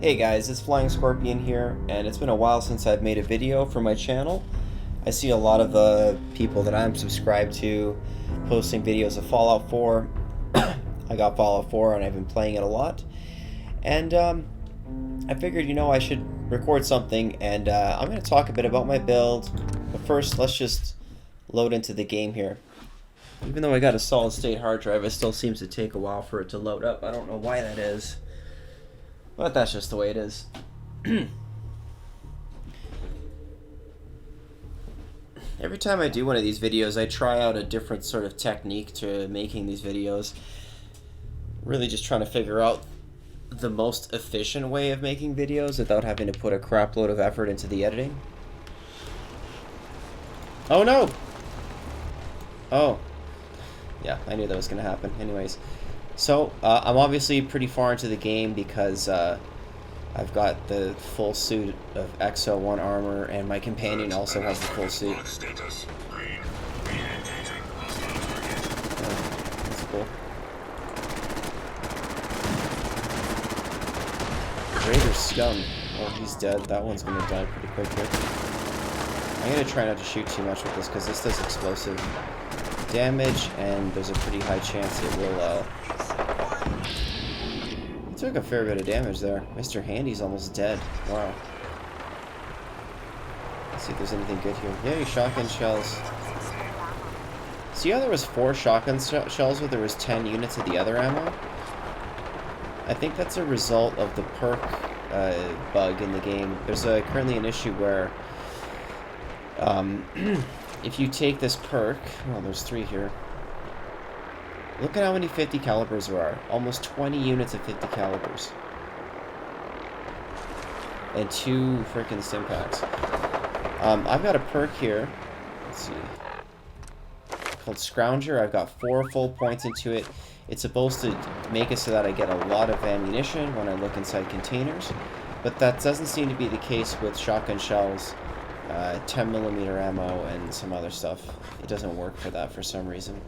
Hey guys, it's Flying Scorpion here, and it's been a while since I've made a video for my channel. I see a lot of the people that I'm subscribed to posting videos of Fallout 4. I got Fallout 4 and I've been playing it a lot. And I figured, I should record something, and I'm going to talk a bit about my build. But first, let's just load into the game here. Even though I got a solid state hard drive, it still seems to take a while for it to load up. I don't know why that is. But that's just the way it is. Every time I do one of these videos, I try out a different sort of technique to making these videos. Really just trying to figure out the most efficient way of making videos without having to put a crap load of effort into the editing. Oh no! Oh. Yeah, I knew that was going to happen. Anyways. So, I'm obviously pretty far into the game because I've got the full suit of XO1 armor, and my companion also has the full suit. That's cool. Raider Scum. Oh, he's dead. That one's going to die pretty quickly. I'm going to try not to shoot too much with this because this does explosive damage, and there's a pretty high chance it will, He took a fair bit of damage there. Mr. Handy's almost dead. Wow. Let's see if there's anything good here. Yay, shotgun shells. See how there was 4 shotgun shells but there was 10 units of the other ammo? I think that's a result of the perk bug in the game. There's currently an issue where if you take this perk, well, there's 3 here. Look at how many 50 calibers there are. Almost 20 units of 50 calibers. And 2 freaking stim packs. I've got a perk here. Let's see. Called Scrounger. I've got 4 full points into it. It's supposed to make it so that I get a lot of ammunition when I look inside containers. But that doesn't seem to be the case with shotgun shells, 10mm ammo, and some other stuff. It doesn't work for that for some reason.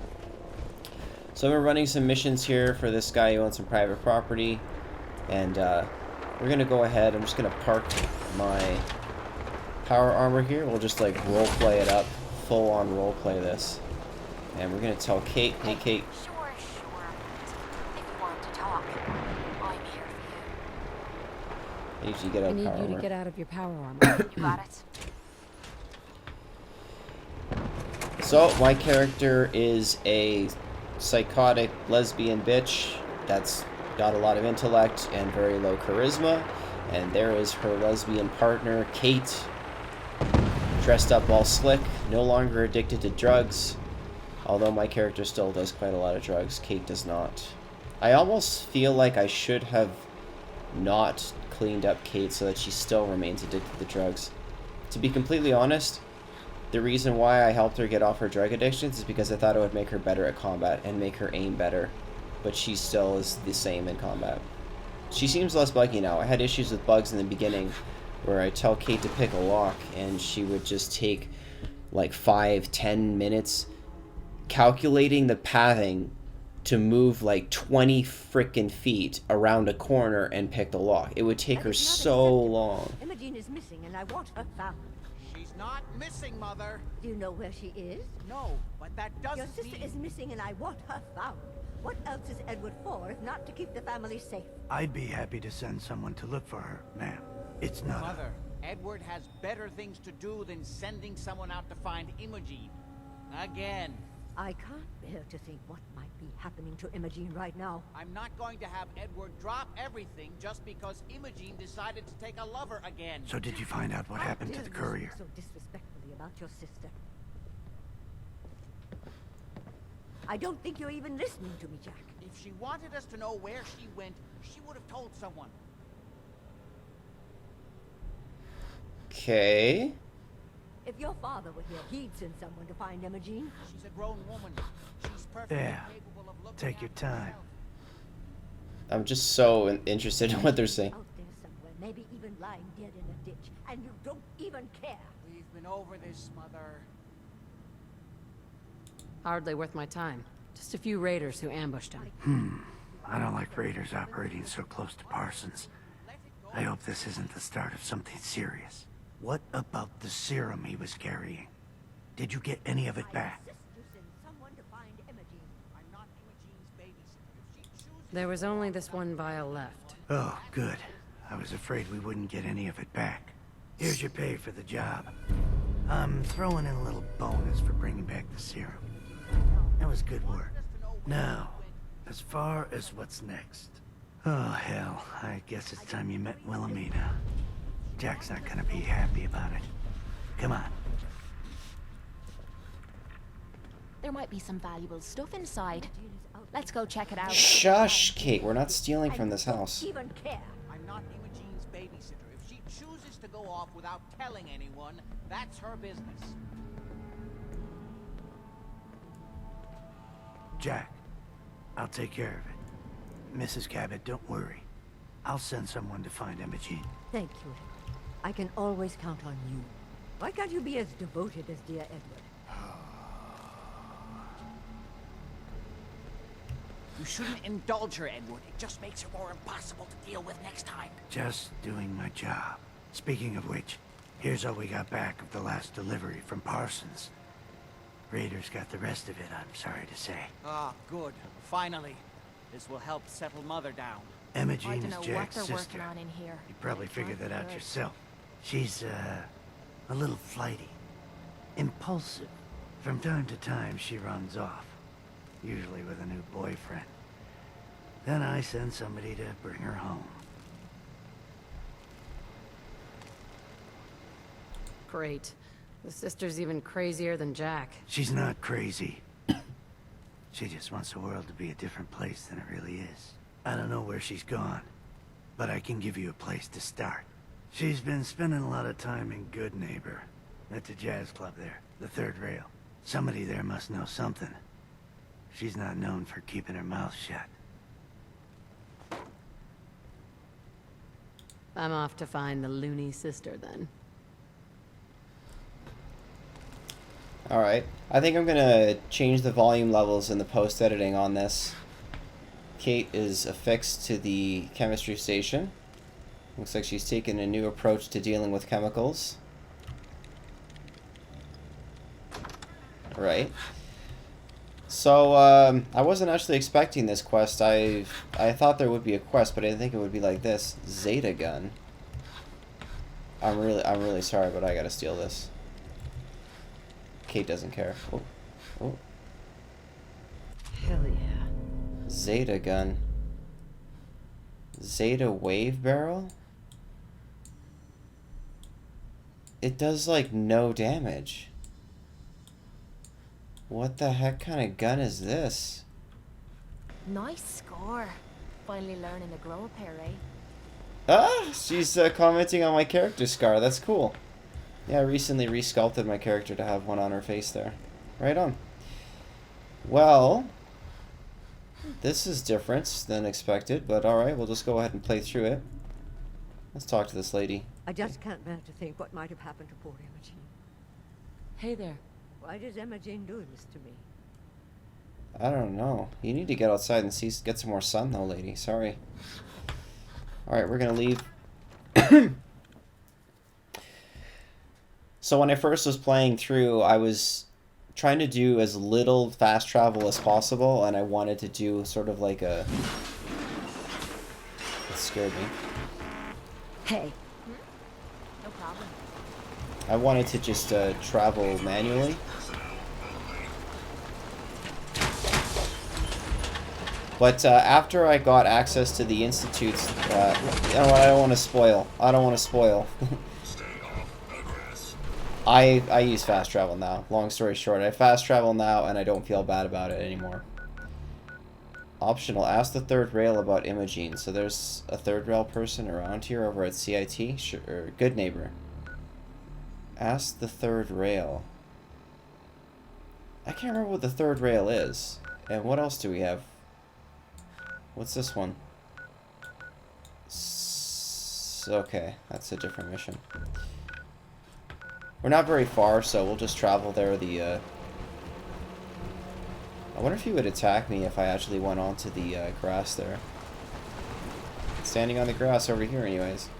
So we're running some missions here for this guy who owns some private property, and we're gonna go ahead. I'm just gonna park my power armor here. We'll just like role play it up, full on role play this, and we're gonna tell Kate, "Hey Kate." Sure. If you want to talk, I'm here for I need you to get out of power I need you armor. to get out of your power armor. you. You got it? So my character is a psychotic lesbian bitch that's got a lot of intellect and very low charisma, and there is her lesbian partner, Kate, dressed up all slick, no longer addicted to drugs, although my character still does quite a lot of drugs. Kate does not. I almost feel like I should have not cleaned up Kate so that she still remains addicted to drugs. To be completely honest, the reason why I helped her get off her drug addictions is because I thought it would make her better at combat and make her aim better, but she still is the same in combat. She seems less buggy now. I had issues with bugs in the beginning where I tell Kate to pick a lock and she would just take like 5-10 minutes calculating the pathing to move like 20 frickin' feet around a corner and pick the lock. It would take her so long. Imogen is missing and I want her found. She's not missing, Mother. Do you know where she is? No, but that doesn't Your sister mean... is missing and I want her found. What else is Edward for if not to keep the family safe? I'd be happy to send someone to look for her, ma'am. It's not Mother, Edward has better things to do than sending someone out to find Imogen. Again. I can't bear to think what might be happening to Imogen right now. I'm not going to have Edward drop everything just because Imogen decided to take a lover again. So did you find out what How happened to dare the you courier? speak so disrespectfully about your sister. I don't think you're even listening to me, Jack. If she wanted us to know where she went, she would have told someone. Okay. If your father were here, he'd send someone to find Imogen. She's a grown woman. She's perfectly Yeah. capable of looking Take your after time. herself. I'm just so interested in what they're saying. Out there somewhere, maybe even lying dead in a ditch, and you don't even care. We've been over this, Mother. Hardly worth my time. Just a few raiders who ambushed him. I don't like raiders operating so close to Parsons. I hope this isn't the start of something serious. What about the serum he was carrying? Did you get any of it back? I insist you send someone to find Imogene. I'm not Imogene's babysitter. If she chooses There was only this one vial left. Oh, good. I was afraid we wouldn't get any of it back. Here's your pay for the job. I'm throwing in a little bonus for bringing back the serum. That was good work. Now, as far as what's next. Oh, hell. I guess it's time you met Wilhelmina. Jack's not gonna be happy about it. Come on. There might be some valuable stuff inside. Let's go check it out. Shush, Kate. We're not stealing from this house. Even care. I'm not Imogene's babysitter. If she chooses to go off without telling anyone, that's her business. Jack, I'll take care of it. Mrs. Cabot, don't worry. I'll send someone to find Imogene. Thank you. I can always count on you. Why can't you be as devoted as dear Edward? You shouldn't indulge her, Edward. It just makes her more impossible to deal with next time. Just doing my job. Speaking of which, here's all we got back of the last delivery from Parsons. Raiders got the rest of it, I'm sorry to say. Ah, good. Finally. This will help settle Mother down. I Imogene don't is know what Jack's they're sister. working on in here. You probably But it figured can't that be out good. yourself. She's, a little flighty. Impulsive. From time to time, she runs off. Usually with a new boyfriend. Then I send somebody to bring her home. Great. The sister's even crazier than Jack. She's not crazy. She just wants the world to be a different place than it really is. I don't know where she's gone, but I can give you a place to start. She's been spending a lot of time in Good Neighbor, at the jazz club there, the third rail. Somebody there must know something. She's not known for keeping her mouth shut. I'm off to find the loony sister then. Alright. I think I'm gonna change the volume levels in the post-editing on this. Kate is affixed to the chemistry station. Looks like she's taken a new approach to dealing with chemicals. Right. So, I wasn't actually expecting this quest. I thought there would be a quest, but I didn't think it would be like this. Zeta gun. I'm really sorry, but I gotta steal this. Kate doesn't care. Oh. Oh. Hell yeah. Zeta gun. Zeta wave barrel? It does, like, no damage. What the heck kind of gun is this? Nice score. Finally learning to grow a pair, eh? Ah! She's commenting on my character scar. That's cool. Yeah, I recently resculpted my character to have one on her face there. Right on. Well, this is different than expected, but alright, we'll just go ahead and play through it. Let's talk to this lady. I just can't bear to think what might have happened to poor Imogene. Hey there. Why does Imogene do this to me? I don't know. You need to get outside and get some more sun, though, lady. Sorry. Alright, we're gonna leave. So when I first was playing through, I was trying to do as little fast travel as possible, and I wanted to do sort of like a... It scared me. Hey. No problem. I wanted to just travel manually. But after I got access to the institutes, you know what? I don't want to spoil. I don't want to spoil. I use fast travel now. Long story short, I fast travel now, and I don't feel bad about it anymore. Optional. Ask the third rail about Imogene. So there's a third rail person around here over at CIT. Sure, Good Neighbor. Ask the third rail. I can't remember what the third rail is. And what else do we have? What's this one? Okay, that's a different mission. We're not very far, so we'll just travel there. I wonder if he would attack me if I actually went onto the grass there. Standing on the grass over here anyways.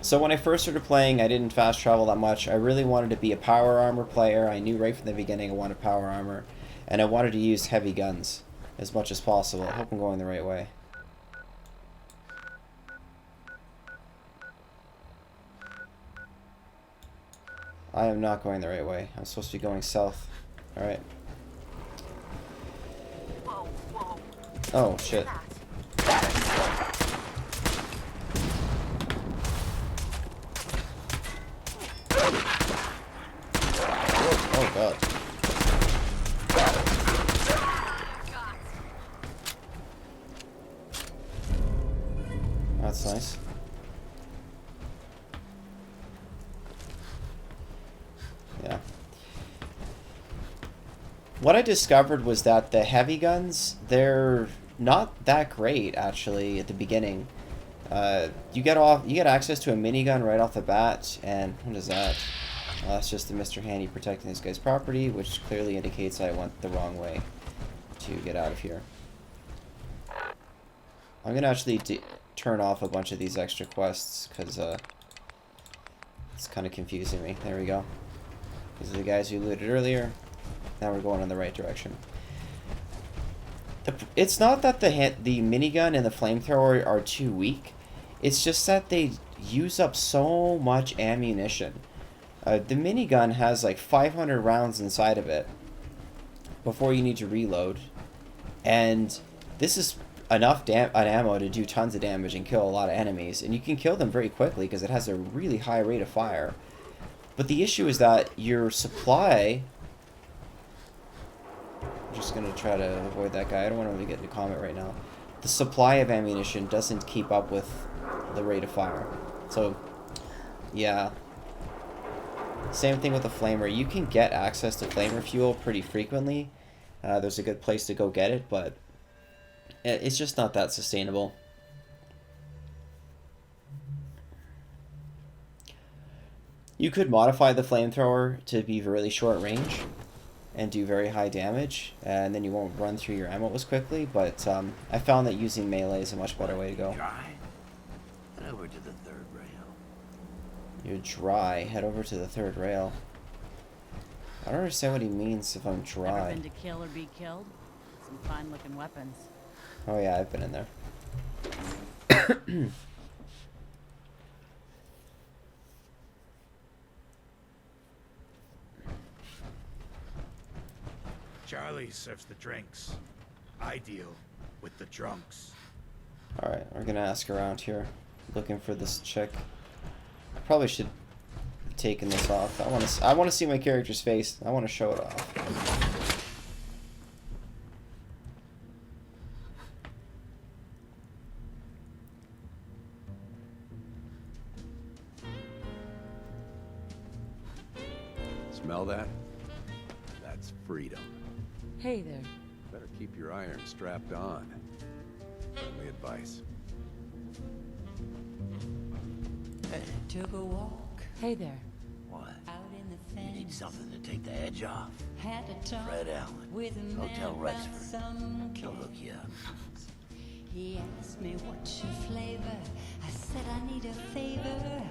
So when I first started playing, I didn't fast travel that much. I really wanted to be a power armor player. I knew right from the beginning I wanted power armor. And I wanted to use heavy guns as much as possible. I hope I'm going the right way. I am not going the right way. I'm supposed to be going south. Alright. Whoa, whoa. Oh, shit. Oh, God. That's nice. Yeah. What I discovered was that the heavy guns, they're not that great actually at the beginning. You get access to a minigun right off the bat, and what is that? That's just the Mr. Handy protecting this guy's property, which clearly indicates I went the wrong way to get out of here. I'm gonna actually turn off a bunch of these extra quests because it's kind of confusing me. There we go. These are the guys we looted earlier. Now we're going in the right direction. It's not that the minigun and the flamethrower are too weak. It's just that they use up so much ammunition. The minigun has like 500 rounds inside of it before you need to reload. And this is enough ammo to do tons of damage and kill a lot of enemies. And you can kill them very quickly because it has a really high rate of fire. But the issue is that your supply... I'm just going to try to avoid that guy. I don't want to really get into combat right now. The supply of ammunition doesn't keep up with the rate of fire. So, yeah. Same thing with the flamer. You can get access to flamer fuel pretty frequently. There's a good place to go get it, but it's just not that sustainable. You could modify the flamethrower to be really short range and do very high damage, and then you won't run through your ammo as quickly, but I found that using melee is a much better way to go. Head over to the third rail. You're dry. Head over to the third rail. I don't understand what he means if I'm dry. Ever been to kill or be killed? Some fine-looking weapons. Oh yeah, I've been in there. Charlie serves the drinks. I deal with the drunks. Alright, we're gonna ask around here. Looking for this chick. Probably should have taken this off. I wanna see my character's face. I wanna show it off. Smell that? That's freedom. Hey there. Better keep your iron strapped on. Friendly advice. Took a walk Hey there. What? out in the fence. You need something to take the edge off. Had a talk Fred Allen, with a man Hotel about Rexford. some He'll cat. hook you up. He asked me what's your flavor. I said I need a favor.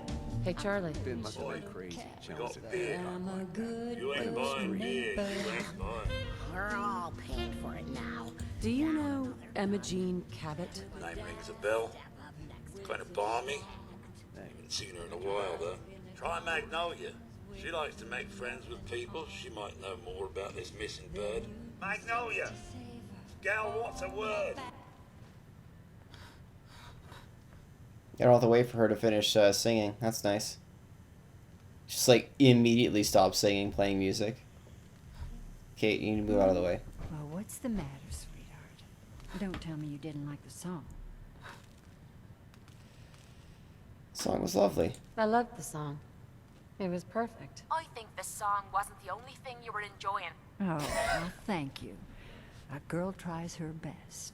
Hey, Charlie. Finn must have been crazy challenging that. I'm a good You ain't buying beer. neighbor. You ain't buying. We're all paying for it now. Do you know Emma Jean Cabot? Name rings a bell. Kind of balmy. Haven't seen her in a while, though. Try Magnolia. She likes to make friends with people. She might know more about this missing bird. Magnolia! Gal, what's a word? You don't have to wait for her to finish singing. That's nice. Just like immediately stop singing, playing music. Kate, you need to move out of the way. Well, what's the matter, sweetheart? Don't tell me you didn't like the song. The song was lovely. I loved the song. It was perfect. I think this song wasn't the only thing you were enjoying. Oh, well, thank you. A girl tries her best.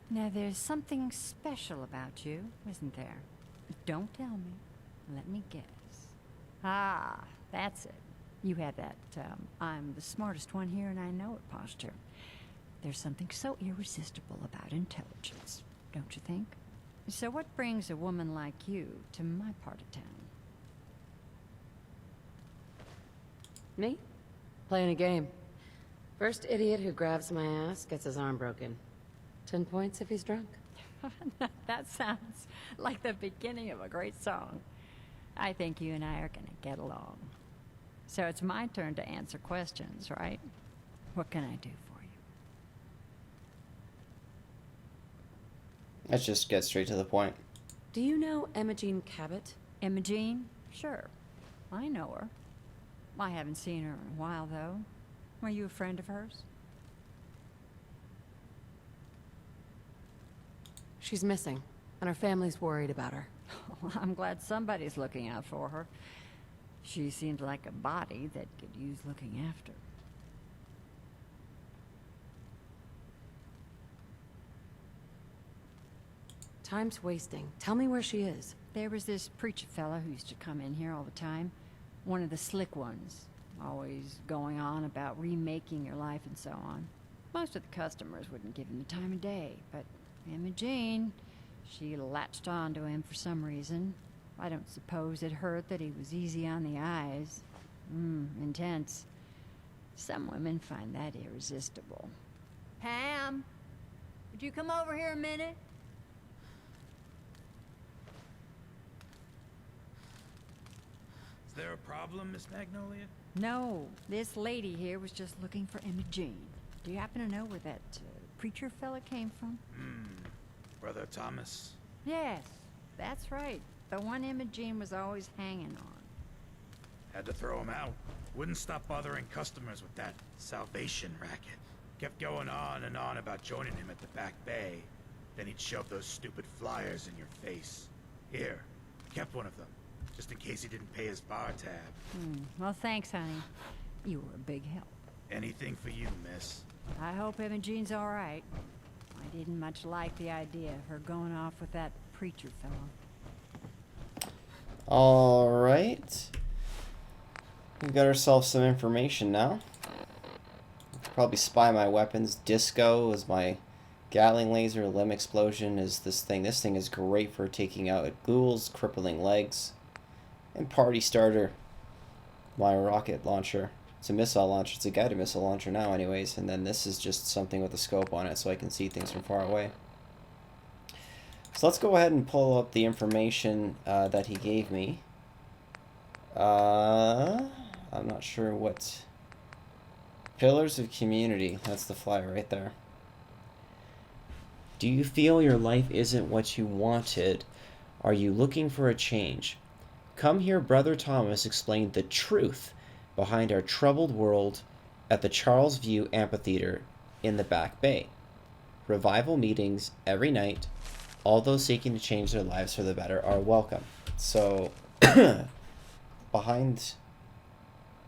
Now, there's something special about you, isn't there? Don't tell me. Let me guess. Ah, that's it. You had that, I'm the smartest one here and I know it posture. There's something so irresistible about intelligence, don't you think? So what brings a woman like you to my part of town? Me? Playing a game. First idiot who grabs my ass gets his arm broken. 10 points if he's drunk. That sounds like the beginning of a great song. I think you and I are gonna get along. So it's my turn to answer questions, right? What can I do for you? Let's just get straight to the point. Do you know Imogene Cabot? Imogene? Sure. I know her. I haven't seen her in a while, though. Were you a friend of hers? She's missing, and her family's worried about her. Well, I'm glad somebody's looking out for her. She seemed like a body that could use looking after. Time's wasting. Tell me where she is. There was this preacher fella who used to come in here all the time. One of the slick ones. Always going on about remaking your life and so on. Most of the customers wouldn't give him the time of day, but Imogene, she latched on to him for some reason. I don't suppose it hurt that he was easy on the eyes. Intense. Some women find that irresistible. Pam, would you come over here a minute? Is there a problem, Miss Magnolia? No, this lady here was just looking for Imogene. Do you happen to know where that preacher fella came from? Brother Thomas? Yes, that's right. The one Imogene was always hanging on. Had to throw him out. Wouldn't stop bothering customers with that salvation racket. Kept going on and on about joining him at the back bay. Then he'd shove those stupid flyers in your face. Here, kept one of them, just in case he didn't pay his bar tab. Well, thanks, honey. You were a big help. Anything for you, miss. I hope Imogene's all right. I didn't much like the idea of her going off with that preacher fellow. All right. We've got ourselves some information now. Probably spy my weapons. Disco is my Gatling laser. Limb explosion is this thing. This thing is great for taking out ghouls, crippling legs. And party starter, my rocket launcher. It's a missile launcher. It's a guided missile launcher now anyways. And then this is just something with a scope on it so I can see things from far away. So let's go ahead and pull up the information that he gave me. I'm not sure what... Pillars of Community. That's the flyer right there. Do you feel your life isn't what you wanted? Are you looking for a change? Come hear Brother Thomas explain the truth behind our troubled world at the Charles View Amphitheater in the Back Bay. Revival meetings every night. All those seeking to change their lives for the better are welcome. So, behind...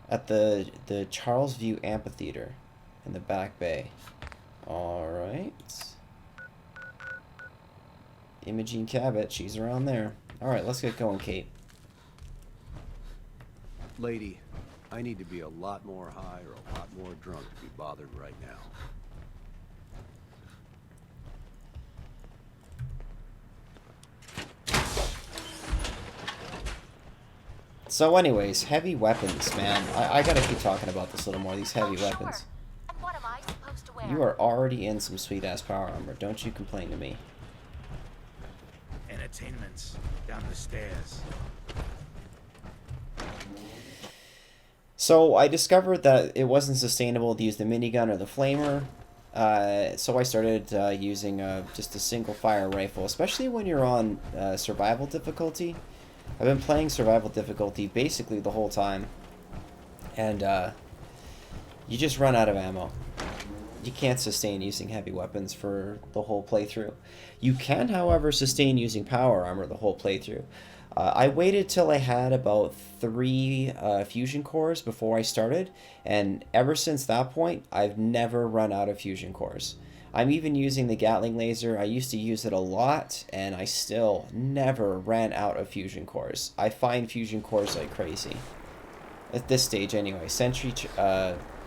at the Charles View Amphitheater in the Back Bay. Alright. Imogene Cabot, she's around there. Alright, let's get going, Kate. Lady, I need to be a lot more high or a lot more drunk to be bothered right now. So anyways, heavy weapons, man. I gotta keep talking about this a little more, these heavy weapons. And what am I supposed to wear? You are already in some sweet-ass power armor. Don't you complain to me. Entertainments down the stairs. So I discovered that it wasn't sustainable to use the minigun or the flamer. So I started using just a single fire rifle, especially when you're on survival difficulty. I've been playing survival difficulty basically the whole time, and you just run out of ammo. You can't sustain using heavy weapons for the whole playthrough. You can, however, sustain using power armor the whole playthrough. I waited till I had about 3 fusion cores before I started, and ever since that point, I've never run out of fusion cores. I'm even using the Gatling laser. I used to use it a lot, and I still never ran out of fusion cores. I find fusion cores like crazy. At this stage, anyway. Sentry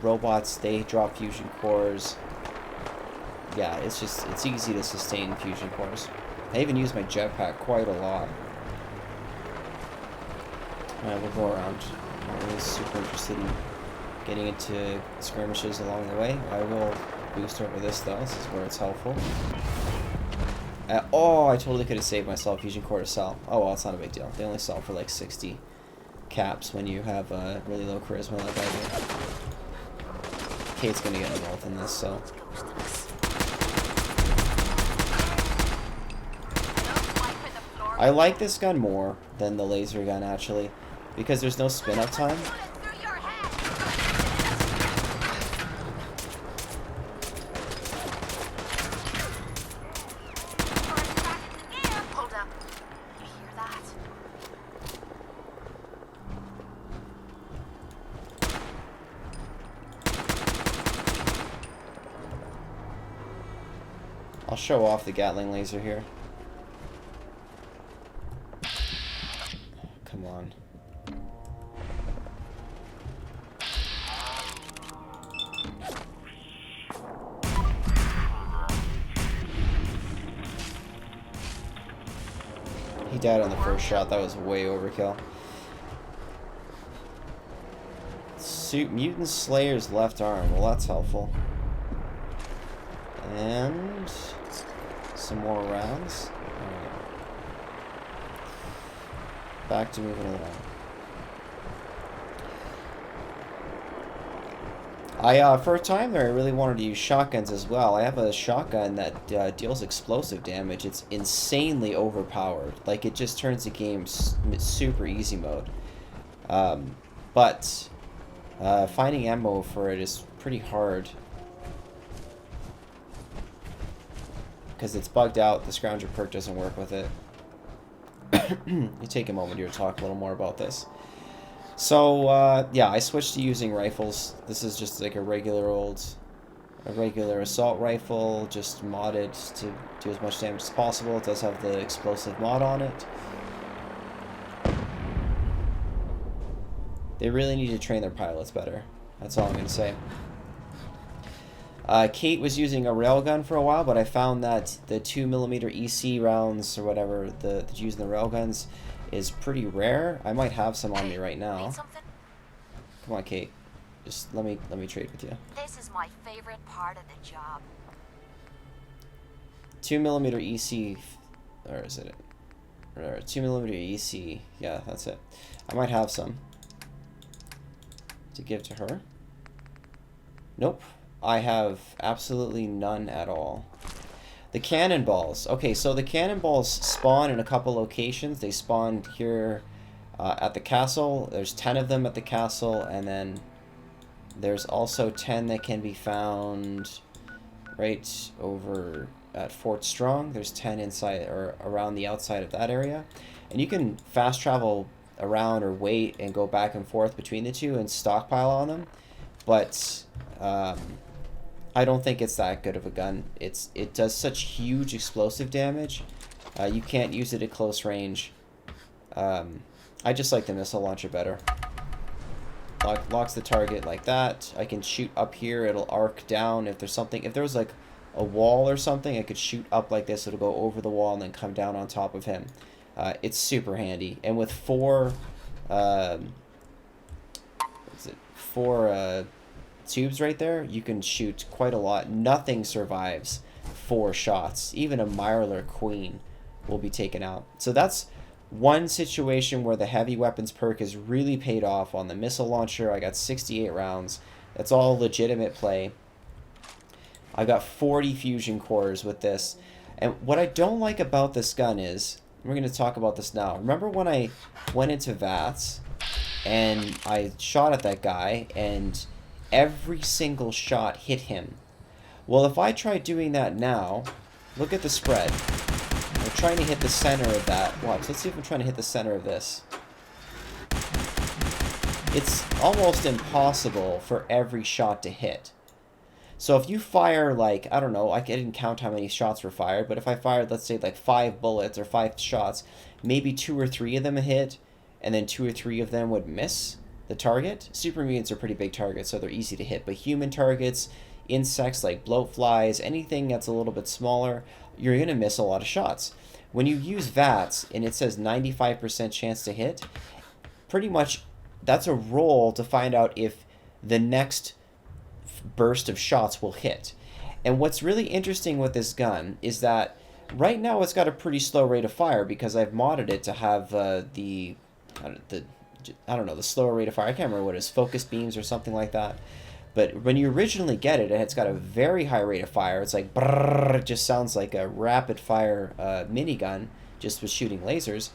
robots, they drop fusion cores. yeah, it's easy to sustain fusion cores. I even use my jetpack quite a lot. Alright, we'll go around. I'm really super interested in getting into skirmishes along the way. I will boost over this though. This is where it's helpful. Oh, I totally could have saved myself fusion core to sell. Oh well, it's not a big deal. They only sell for like 60 caps when you have really low charisma like I do. Kate's gonna get involved in this, so. I like this gun more than the laser gun actually, because there's no spin up time. I'll show off the Gatling laser here. Come on. He died on the first shot. That was way overkill. Mutant Slayer's left arm. Well, that's helpful. And some more rounds. Alright. Back to moving along. For a time there, I really wanted to use shotguns as well. I have a shotgun that deals explosive damage. It's insanely overpowered. Like, it just turns the game super easy mode. But finding ammo for it is pretty hard. Because it's bugged out, the Scrounger perk doesn't work with it. You take a moment here to talk a little more about this. So, yeah, I switched to using rifles. This is just like a regular assault rifle, just modded to do as much damage as possible. It does have the explosive mod on it. They really need to train their pilots better. That's all I'm going to say. Kate was using a railgun for a while, but I found that the 2mm EC rounds or whatever that use in the railguns is pretty rare. I might have some on me right now. Come on, Kate. Just let me trade with you. This is my favorite part of the job. 2mm EC, or is it? Or 2mm EC. Yeah, that's it. I might have some to give to her. Nope. I have absolutely none at all. The cannonballs. Okay, so the cannonballs spawn in a couple locations. They spawn here at the castle. There's 10 of them at the castle, and then there's also 10 that can be found right over at Fort Strong. There's 10 inside or around the outside of that area. And you can fast travel around or wait and go back and forth between the two and stockpile on them. But I don't think it's that good of a gun. It does such huge explosive damage. You can't use it at close range. I just like the missile launcher better. Locks the target like that. I can shoot up here. It'll arc down if there's something. If there was like a wall or something, I could shoot up like this. It'll go over the wall and then come down on top of him. It's super handy. And with four tubes right there, you can shoot quite a lot. Nothing survives 4 shots. Even a Mirelurk Queen will be taken out. So that's one situation where the heavy weapons perk is really paid off on the missile launcher. I got 68 rounds. That's all legitimate play. I got 40 fusion cores with this. And what I don't like about this gun is, we're going to talk about this now. Remember when I went into VATS and I shot at that guy and every single shot hit him? Well, if I try doing that now, look at the spread. I'm trying to hit the center of that. Watch, let's see if I'm trying to hit the center of this. It's almost impossible for every shot to hit. So if you fire like, I don't know, I didn't count how many shots were fired, but if I fired, let's say like 5 bullets or 5 shots, maybe 2 or 3 of them hit, and then 2 or 3 of them would miss the target. Super mutants are pretty big targets, so they're easy to hit, but human targets, insects like bloatflies, anything that's a little bit smaller, you're going to miss a lot of shots. When you use VATS and it says 95% chance to hit, pretty much that's a roll to find out if the next burst of shots will hit. And what's really interesting with this gun is that right now it's got a pretty slow rate of fire because I've modded it to have the slower rate of fire. I can't remember what it is, focus beams or something like that. But when you originally get it, it's got a very high rate of fire. It's like brrr, it just sounds like a rapid fire minigun just with shooting lasers.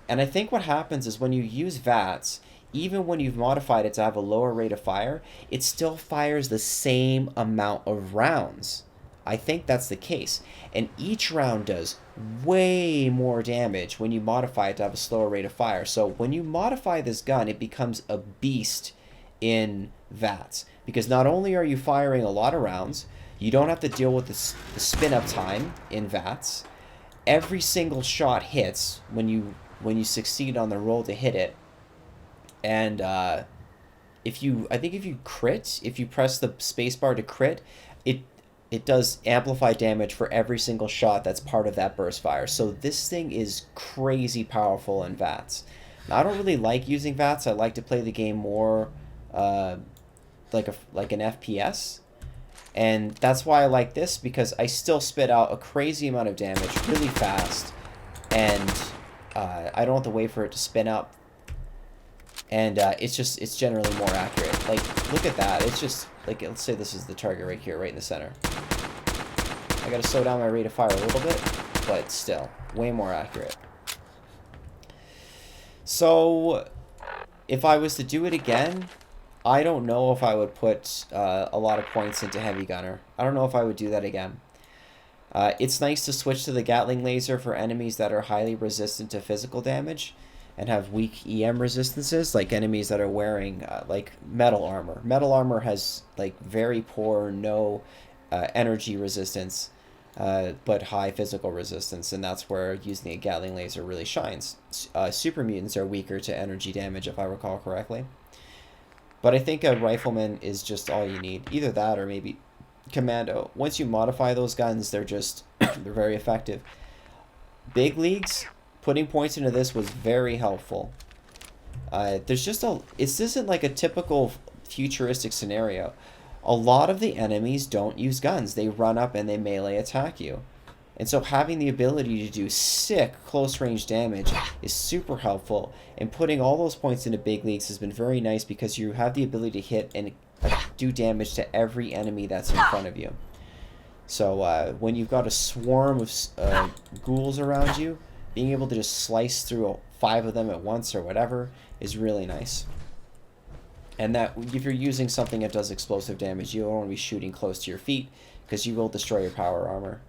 And I think what happens is when you use VATS, even when you've modified it to have a lower rate of fire, it still fires the same amount of rounds. I think that's the case. And each round does way more damage when you modify it to have a slower rate of fire. So when you modify this gun, it becomes a beast in VATS. Because not only are you firing a lot of rounds, you don't have to deal with the spin-up time in VATS. Every single shot hits when you succeed on the roll to hit it. And if you crit, if you press the spacebar to crit, it does amplify damage for every single shot that's part of that burst fire. So this thing is crazy powerful in VATS. Now, I don't really like using VATS. I like to play the game more like an FPS. And that's why I like this, because I still spit out a crazy amount of damage really fast. And I don't have to wait for it to spin up. And it's generally more accurate. Like, look at that. It's just, like, let's say this is the target right here, right in the center. I gotta slow down my rate of fire a little bit, but still, way more accurate. So, if I was to do it again, I don't know if I would put a lot of points into Heavy Gunner. I don't know if I would do that again. It's nice to switch to the Gatling laser for enemies that are highly resistant to physical damage and have weak EM resistances, like enemies that are wearing like metal armor. Metal armor has like very poor, no energy resistance, but high physical resistance, and that's where using a Gatling laser really shines. Super mutants are weaker to energy damage, if I recall correctly. But I think a rifleman is just all you need. Either that or maybe commando. Once you modify those guns, they're just they're very effective. Big leagues, putting points into this was very helpful. This isn't like a typical futuristic scenario. A lot of the enemies don't use guns. They run up and they melee attack you. And so having the ability to do sick close range damage is super helpful. And putting all those points into big leagues has been very nice because you have the ability to hit and do damage to every enemy that's in front of you. So when you've got a swarm of ghouls around you, being able to just slice through 5 of them at once or whatever is really nice. And that if you're using something that does explosive damage, you don't want to be shooting close to your feet because you will destroy your power armor.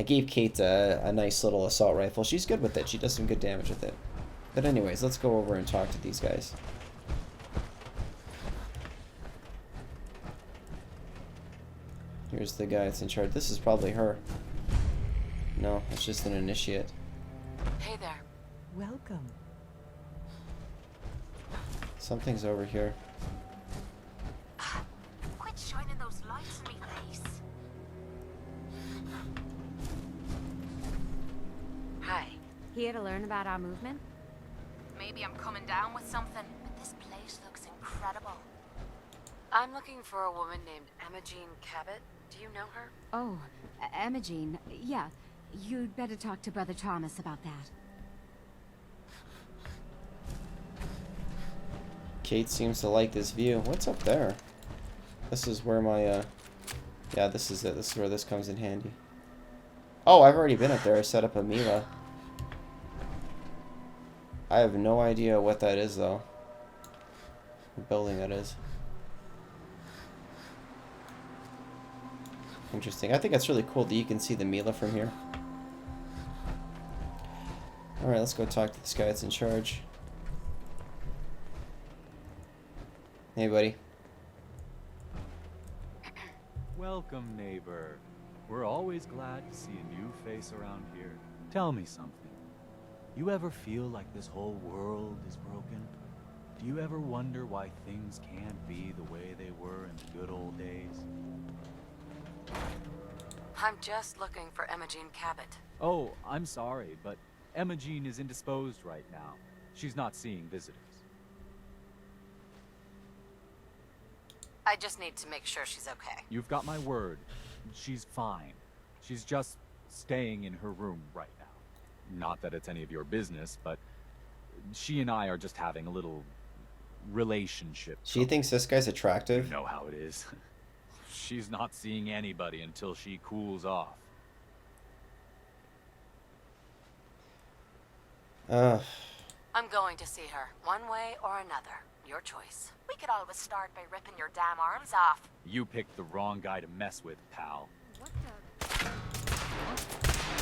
I gave Kate a nice little assault rifle. She's good with it. She does some good damage with it. But anyways, let's go over and talk to these guys. Here's the guy that's in charge. This is probably her. No, it's just an initiate. Hey there. Welcome. Something's over here. Quit shining those lights in me face. Hi. Here to learn about our movement? Maybe I'm coming down with something, but this place looks incredible. I'm looking for a woman named Emma-Jean Cabot. Do you know her? Oh, Emma-Jean. Yeah. You'd better talk to Brother Thomas about that. Kate seems to like this view. What's up there? This is where my, yeah, this is it. This is where this comes in handy. Oh, I've already been up there. I set up a Mila. I have no idea what that is, though. What building that is. Interesting. I think that's really cool that you can see the Mila from here. Alright, let's go talk to this guy that's in charge. Hey, buddy. Welcome, neighbor. We're always glad to see a new face around here. Tell me something. You ever feel like this whole world is broken? Do you ever wonder why things can't be the way they were in the good old days? I'm just looking for Imogene Cabot. Oh, I'm sorry, but Imogene is indisposed right now. She's not seeing visitors. I just need to make sure she's okay. You've got my word. She's fine. She's just staying in her room right now. Not that it's any of your business, but she and I are just having a little relationship. She thinks this guy's attractive? You know how it is. She's not seeing anybody until she cools off. I'm going to see her, one way or another. Your choice. We could always start by ripping your damn arms off. You picked the wrong guy to mess with, pal. What the?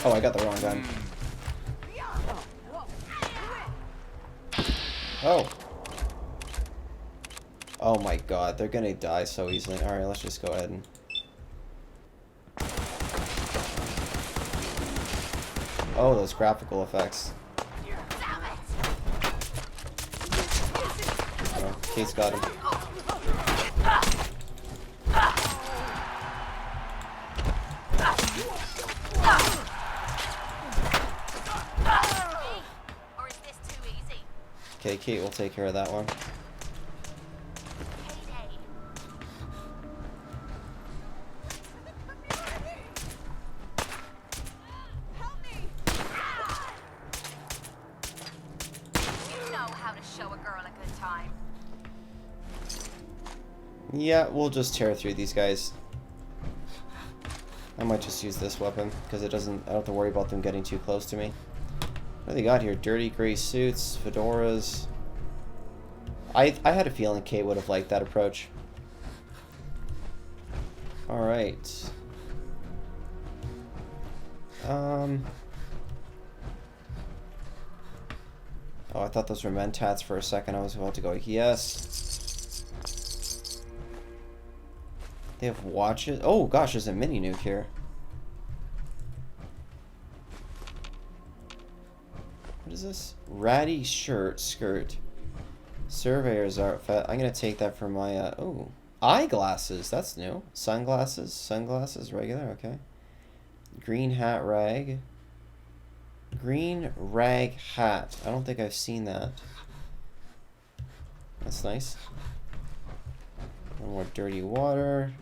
Oh, I got the wrong gun. Oh. Oh my god, they're gonna die so easily. Alright, let's just go ahead and... Oh, those graphical effects. Oh, Kate's got him. Or is this too easy? Okay, Kate will take care of that one. Yeah, we'll just tear through these guys. I might just use this weapon, because it doesn't... I don't have to worry about them getting too close to me. What do they got here? Dirty gray suits, fedoras... I had a feeling Kate would have liked that approach. Alright. Oh, I thought those were mentats for a second. I was about to go, yes. They have watches. Oh gosh, there's a mini nuke here. What is this? Ratty skirt. Surveyor's outfit. I'm gonna take that for my oh, eyeglasses. That's new. Sunglasses, regular. Okay. Green hat rag. Green rag hat. I don't think I've seen that. That's nice. No more dirty water.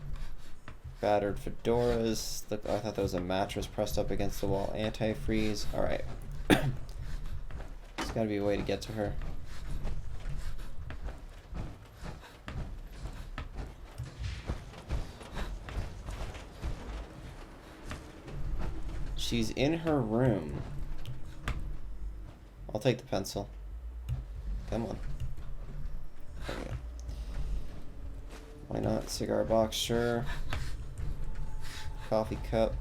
Battered fedoras. Look, I thought there was a mattress pressed up against the wall. Antifreeze. Alright. There's gotta be a way to get to her. She's in her room. I'll take the pencil. Come on. There we go. Why not? Cigar box, sure. Coffee cup.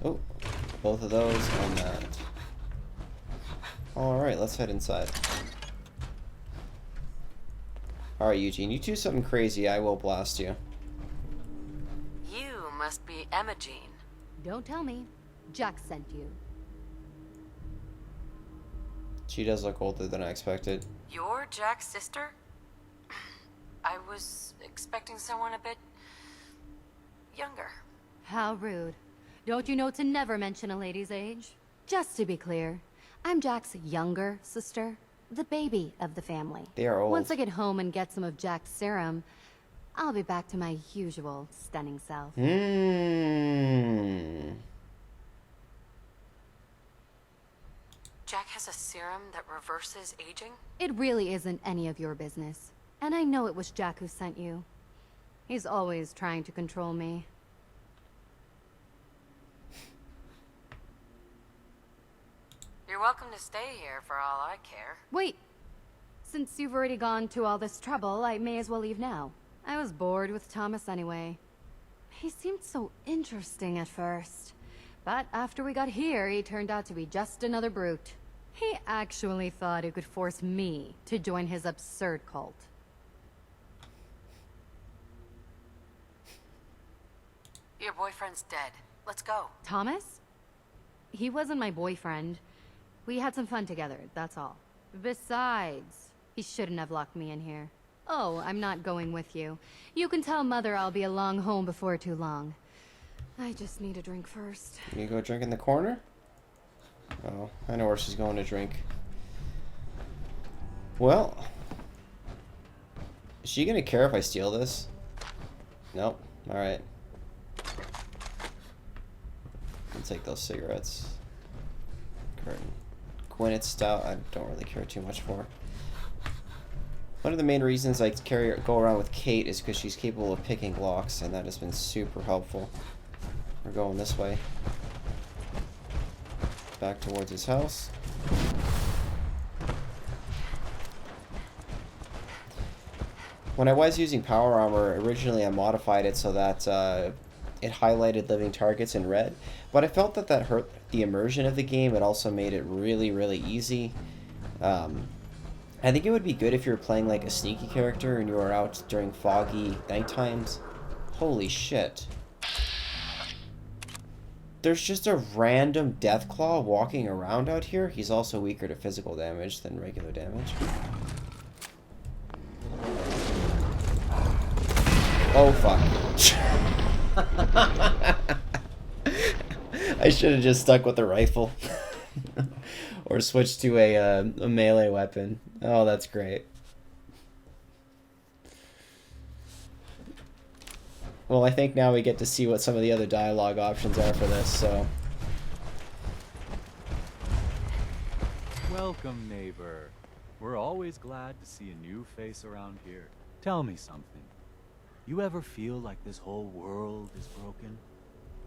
Oh, both of those and that. Alright, let's head inside. Alright, Eugene, you do something crazy, I will blast you. You must be Imogene. Don't tell me. Jack sent you. She does look older than I expected. You're Jack's sister? I was expecting someone a bit... younger. How rude. Don't you know to never mention a lady's age? Just to be clear, I'm Jack's younger sister, the baby of the family. They are old. Once I get home and get some of Jack's serum, I'll be back to my usual stunning self. Jack has a serum that reverses aging? It really isn't any of your business. And I know it was Jack who sent you. He's always trying to control me. You're welcome to stay here for all I care. Wait! Since you've already gone to all this trouble, I may as well leave now. I was bored with Thomas anyway. He seemed so interesting at first. But after we got here, he turned out to be just another brute. He actually thought he could force me to join his absurd cult. Your boyfriend's dead. Let's go. Thomas? He wasn't my boyfriend. We had some fun together, that's all. Besides, He shouldn't have locked me in here. Oh, I'm not going with you. You can tell Mother I'll be along home before too long. I just need a drink first. You go drink in the corner? Oh, I know where she's going to drink. Well, is she gonna care if I steal this? Nope. Alright. I'll take those cigarettes. Curtain. Gwyneth Stout, I don't really care too much for. One of the main reasons I go around with Kate is because she's capable of picking locks, and that has been super helpful. We're going this way. Back towards his house. When I was using power armor, originally I modified it so that it highlighted living targets in red, but I felt that hurt the immersion of the game. It also made it really, really easy. I think it would be good if you were playing like a sneaky character and you were out during foggy night times. Holy shit. There's just a random Deathclaw walking around out here. He's also weaker to physical damage than regular damage. Oh fuck. I should have just stuck with the rifle. Or switched to a melee weapon. Oh, that's great. Well, I think now we get to see what some of the other dialogue options are for this, so... Welcome, neighbor. We're always glad to see a new face around here. Tell me something. You ever feel like this whole world is broken?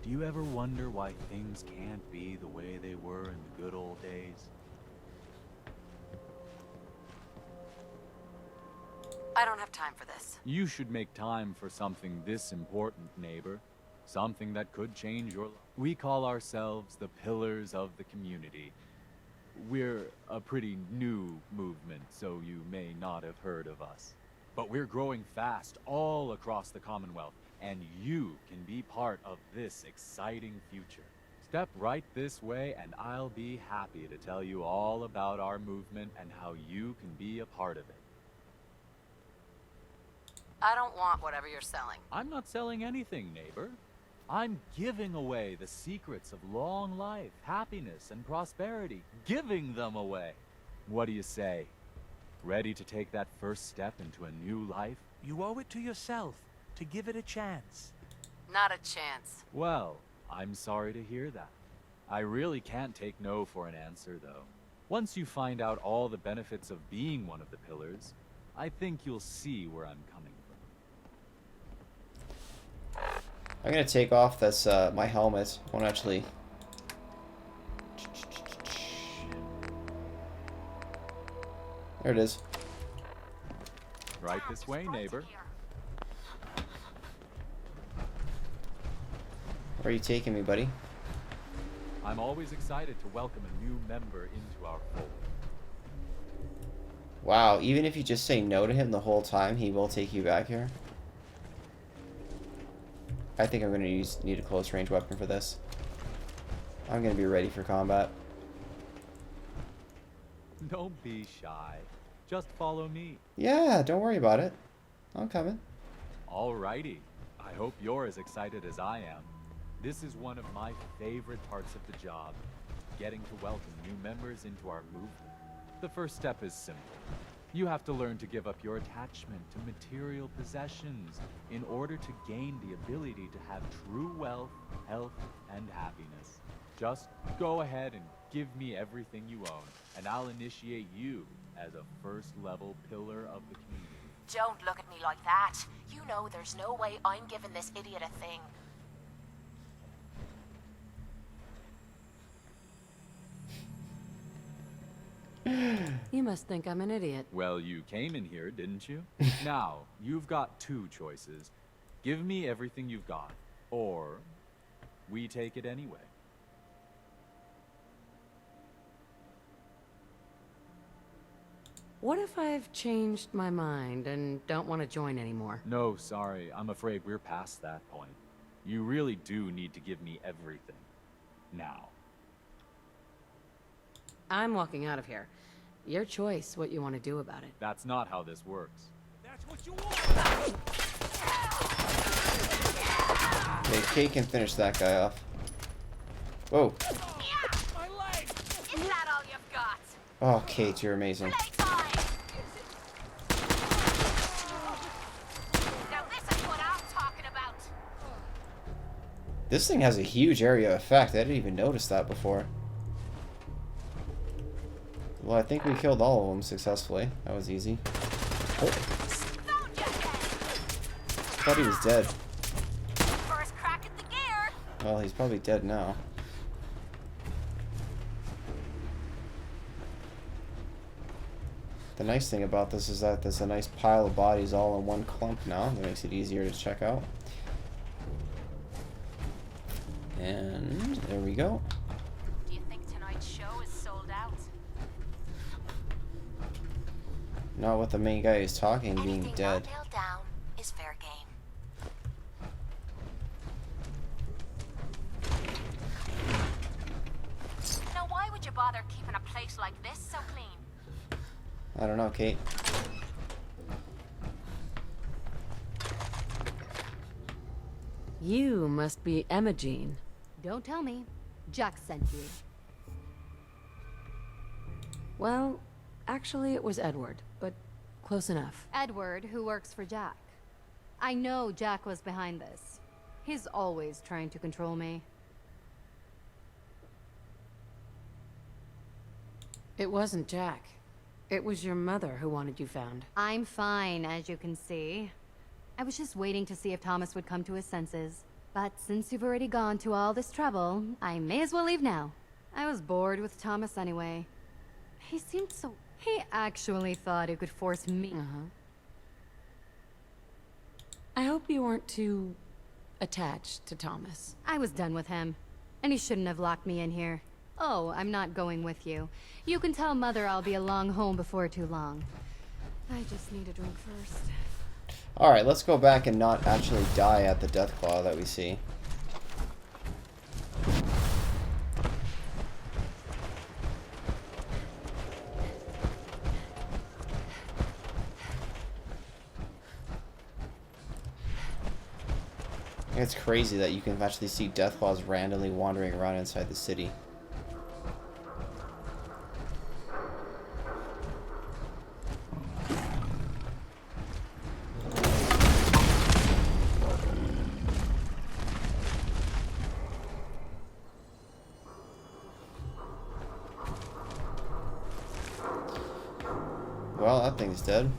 Do you ever wonder why things can't be the way they were in the good old days? I don't have time for this. You should make time for something this important, neighbor. Something that could change your life. We call ourselves the Pillars of the Community. We're a pretty new movement, so you may not have heard of us. But we're growing fast all across the Commonwealth, and you can be part of this exciting future. Step right this way, and I'll be happy to tell you all about our movement and how you can be a part of it. I don't want whatever you're selling. I'm not selling anything, neighbor. I'm giving away the secrets of long life, happiness, and prosperity. Giving them away. What do you say? Ready to take that first step into a new life? You owe it to yourself to give it a chance. Not a chance. Well, I'm sorry to hear that. I really can't take no for an answer, though. Once you find out all the benefits of being one of the pillars, I think you'll see where I'm coming from. I'm gonna take off this my helmet. I won't actually. There it is. Right this way, neighbor. Where are you taking me, buddy? I'm always excited to welcome a new member into our fold. Wow, even if you just say no to him the whole time, he will take you back here. I think I'm going to need a close range weapon for this. I'm going to be ready for combat. Don't be shy. Just follow me. Yeah, don't worry about it. I'm coming. Alrighty. I hope you're as excited as I am. This is one of my favorite parts of the job, getting to welcome new members into our movement. The first step is simple. You have to learn to give up your attachment to material possessions in order to gain the ability to have true wealth, health, and happiness. Just go ahead and give me everything you own, and I'll initiate you as a first-level pillar of the community. Don't look at me like that. You know there's no way I'm giving this idiot a thing. You must think I'm an idiot. Well, you came in here, didn't you? Now, you've got two choices. Give me everything you've got, or we take it anyway. What if I've changed my mind and don't want to join anymore? No, sorry. I'm afraid we're past that point. You really do need to give me everything. Now. I'm walking out of here. Your choice what you want to do about it. That's not how this works. That's what you want! Okay, Kate can finish that guy off. Whoa. My leg! Is that all you've got? Oh, Kate, you're amazing. Playtime! Now this is what I'm talking about. This thing has a huge area effect. I didn't even notice that before. Well, I think we killed all of them successfully. That was easy. Oh. I thought he was dead. First crack at the gear. Well, he's probably dead now. The nice thing about this is that there's a nice pile of bodies all in one clump now. That makes it easier to check out. And there we go. Do you think tonight's show is sold out? Not with the main guy who's talking being Anything dead. not nailed down is fair game. Now, why would you bother keeping a place like this so clean? I don't know, Kate. You must be Imogene. Don't tell me. Jack sent you. Well, actually it was Edward, but close enough. Edward, who works for Jack. I know Jack was behind this. He's always trying to control me. It wasn't Jack. It was your mother who wanted you found. I'm fine, as you can see. I was just waiting to see if Thomas would come to his senses. But since you've already gone to all this trouble, I may as well leave now. I was bored with Thomas anyway. He seemed so... He actually thought he could force me... I hope you weren't too... attached to Thomas. I was done with him. And he shouldn't have locked me in here. Oh, I'm not going with you. You can tell Mother I'll be along home before too long. I just need a drink first. Alright, let's go back and not actually die at the Deathclaw that we see. It's crazy that you can actually see Deathclaws randomly wandering around inside the city. Well, that thing's dead.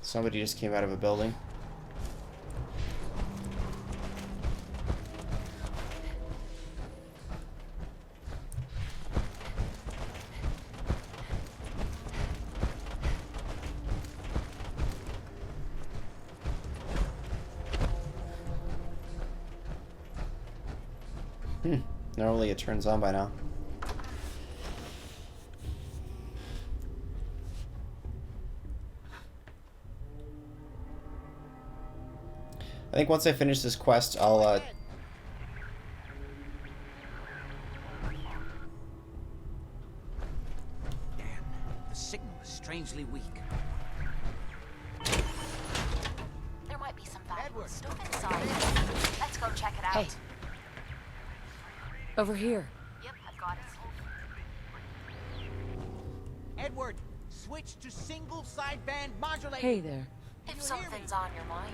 Somebody just came out of a building. Normally it turns on by now. I think once I finish this quest, I'll, Dan, the signal is strangely weak. There might be some valuable Edward. stuff inside. Let's go check it out. Hey. Over here. Yep, I've got it. Edward, switch to single sideband modulator. Hey there. If something's on your mind,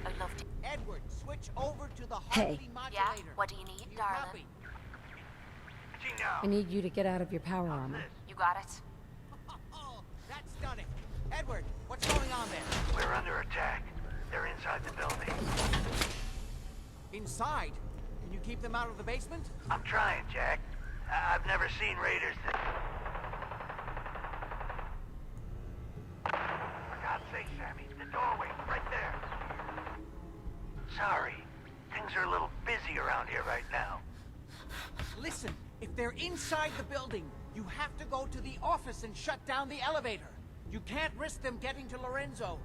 I'd love to. Edward, switch over to the Hey. heartbeat Yeah? modulator. What do you need, You darling? copy? I need you to get out of your power armor. You got it? Oh, that's stunning. Edward, what's going on there? We're under attack. They're inside the building. Inside? Can you keep them out of the basement? I'm trying, Jack. I've never seen raiders that... For God's sake, Sammy, the doorway, right there. Sorry. Things are a little busy around here right now. Listen, if they're inside the building, you have to go to the office and shut down the elevator. You can't risk them getting to Lorenzo.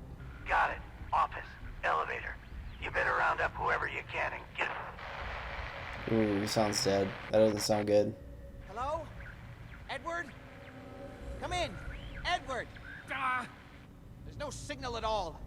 Got it. Office. Elevator. You better round up whoever you can and get... Ooh, he sounds dead. That doesn't sound good. Hello? Edward? Come in! Edward! Ah! There's no signal at all.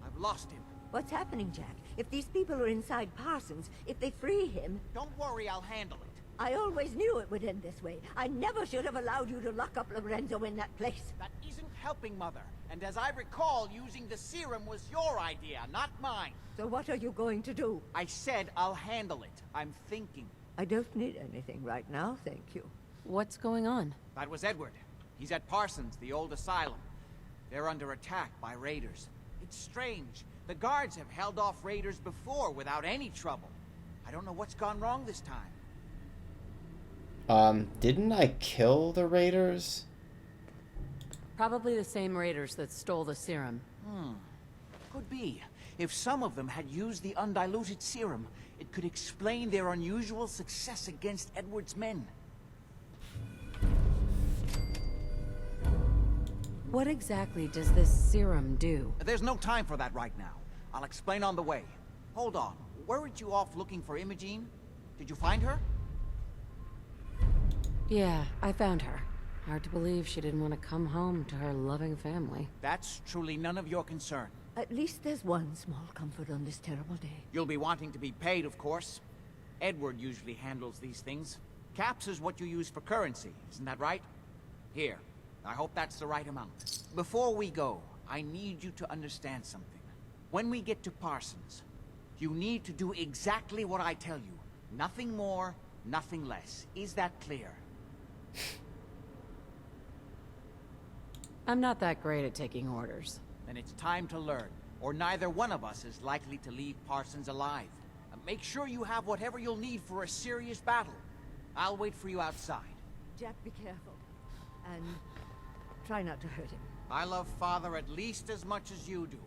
I've lost him. What's happening, Jack? If these people are inside Parsons, if they free him... Don't worry, I'll handle it. I always knew it would end this way. I never should have allowed you to lock up Lorenzo in that place. That isn't helping, Mother. And as I recall, using the serum was your idea, not mine. So what are you going to do? I said I'll handle it. I'm thinking. I don't need anything right now, thank you. What's going on? That was Edward. He's at Parsons, the old asylum. They're under attack by raiders. It's strange. The guards have held off raiders before without any trouble. I don't know what's gone wrong this time. Didn't I kill the raiders? Probably the same raiders that stole the serum. Could be. If some of them had used the undiluted serum, it could explain their unusual success against Edward's men. What exactly does this serum do? There's no time for that right now. I'll explain on the way. Hold on. Weren't you off looking for Imogene? Did you find her? Yeah, I found her. Hard to believe she didn't want to come home to her loving family. That's truly none of your concern. At least there's one small comfort on this terrible day. You'll be wanting to be paid, of course. Edward usually handles these things. Caps is what you use for currency, isn't that right? Here. I hope that's the right amount. Before we go, I need you to understand something. When we get to Parsons, you need to do exactly what I tell you. Nothing more, nothing less. Is that clear? I'm not that great at taking orders. Then it's time to learn, or neither one of us is likely to leave Parsons alive. Make sure you have whatever you'll need for a serious battle. I'll wait for you outside. Jack, be careful. And try not to hurt him. I love Father at least as much as you do.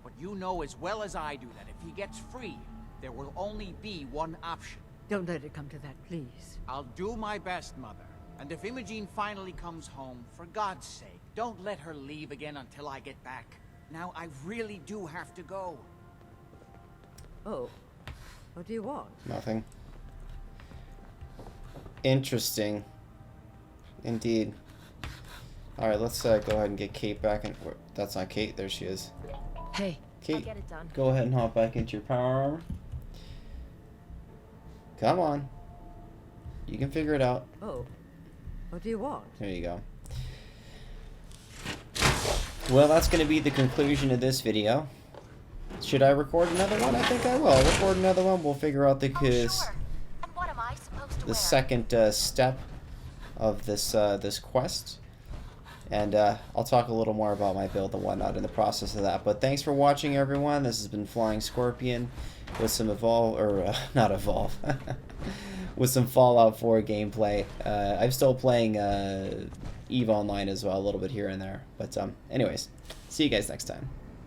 But you know as well as I do that if he gets free, there will only be one option. Don't let it come to that, please. I'll do my best, Mother. And if Imogene finally comes home, for God's sake, don't let her leave again until I get back. Now, I really do have to go. Oh. What do you want? Nothing. Interesting. Indeed. Alright, let's go ahead and get Kate back in. That's not Kate, there she is. Hey. Kate, I'll get it done. go ahead and hop back into your power armor. Come on. You can figure it out. Oh. What do you want? There you go. Well, that's going to be the conclusion of this video. Should I record another one? I think I will. I'll record another one. We'll figure out the second step of this this quest. And I'll talk a little more about my build and whatnot in the process of that. But thanks for watching, everyone. This has been Flying Scorpion with some not Evolve, with some Fallout 4 gameplay. I'm still playing EVE Online as well, a little bit here and there. But anyways, see you guys next time.